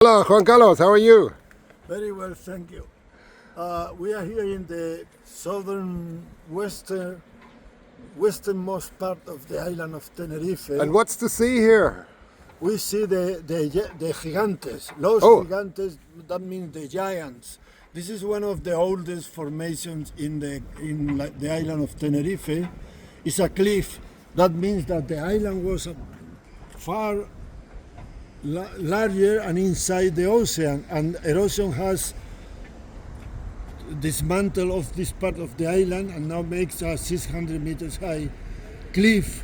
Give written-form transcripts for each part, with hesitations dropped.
Hello, Juan Carlos, how are you? Very well, thank you. We are here in the westernmost part of the island of Tenerife. And what's to see here? We see the gigantes, los Oh. gigantes. That means the giants. This is one of the oldest formations in the island of Tenerife. It's a cliff. That means that the island was far larger and inside the ocean, and erosion has dismantled of this part of the island and now makes a 600 meters high cliff,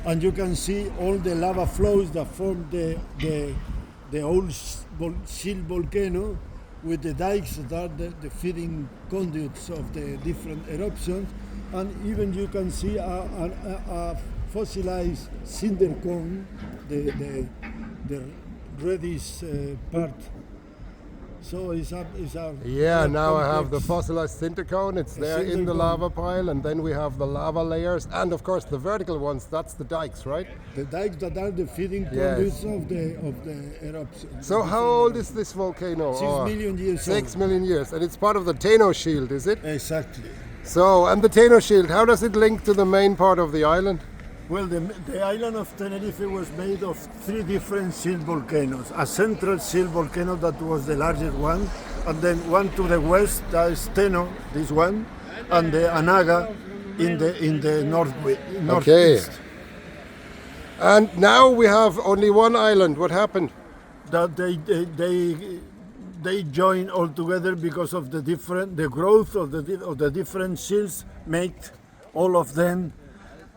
and you can see all the lava flows that form the old shield volcano with the dikes that are the feeding conduits of the different eruptions, and even you can see a fossilized cinder cone, the reddish part. So it's a Yeah, now I have the complex- fossilized cinder cone. It's there in cinder the cone. lava pile, and then we have the lava layers, and of course the vertical ones. That's the dikes, right? the dikes that are the feeding Yes. conduits of the eruption. So how old is this volcano? 6 million years 6 old. million years, and it's part of the Teno Shield, is it? Exactly. So, and the Teno Shield, how does it link to the main part of the island? Well, the island of Tenerife was made of 3 different shield volcanoes. A central shield volcano that was the largest one, and then one to the west, that is Teno, this one, and the Anaga in the northeast. And now we have only one island. What happened? That they join all together because of the growth of the different shields make all of them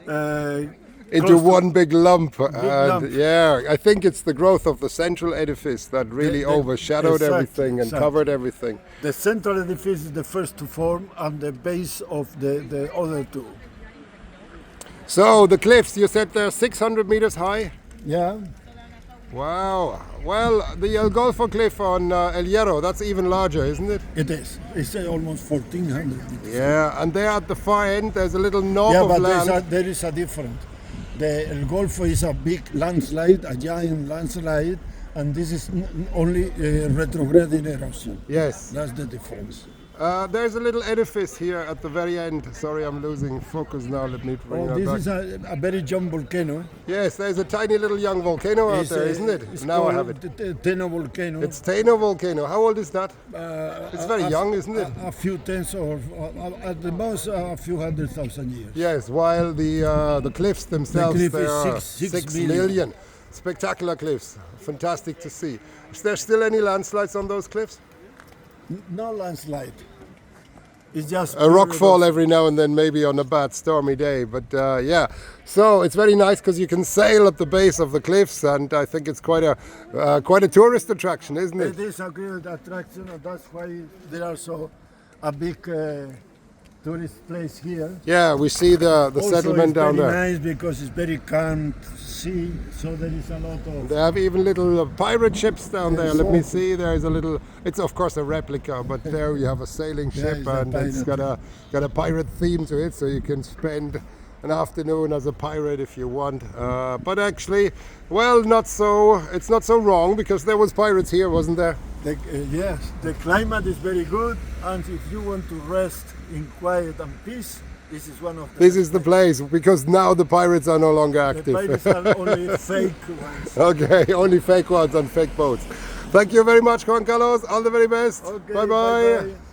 Into close to- one big lump. And lump. yeah, I think it's the growth of the central edifice that really overshadowed exactly, everything and exactly. covered everything. The central edifice is the first to form, and the base of the other two. So the cliffs, you said they're 600 meters high? Yeah. Wow. Well, the El Golfo cliff on El Hierro, that's even larger, isn't it? It is. It's almost 1,400 meters. Yeah, and there at the far end, there's a little knob Yeah, of but land. there is a difference. The El Golfo is a big landslide, a giant landslide, and this is only retrograding erosion. Yes. That's the difference. There's a little edifice here at the very end. Sorry, I'm losing focus now. Let me bring that This back. is a very young volcano. Yes, there's a tiny little young volcano out there, isn't it? It's Now I called have it. the Teno volcano. It's Teno volcano. How old is that? It's very young, isn't it? A few tens or at the most a few 100,000 years. Yes, while the cliffs themselves, cliff they is are six 6 million. million. Spectacular cliffs. Fantastic to see. Is there still any landslides on those cliffs? No landslide. It's just A rock fall every now and then, maybe on a bad stormy day. But yeah, so it's very nice because you can sail at the base of the cliffs, and I think it's quite a tourist attraction, isn't it? It is a great attraction, and that's why there are a big tourist place here. Yeah, we see the Also, settlement it's down very there. nice because it's very calm sea, so there is a lot of. They have even little pirate ships down there. Let me Yes. see. There is a little. It's of course a replica, but there you have a sailing Yeah, ship, it's a and it's pirate. got a pirate theme to it, so you can spend an afternoon as a pirate if you want. But actually, well, not so. It's not so wrong because there was pirates here, wasn't there? Yes, the climate is very good, and if you want to rest in quiet and peace, this is one of the. This is the place because now the pirates are no longer The active. pirates are only fake ones. Okay, only fake ones on fake boats. Thank you very much, Juan Carlos. All the very best. Okay, Bye bye. bye-bye.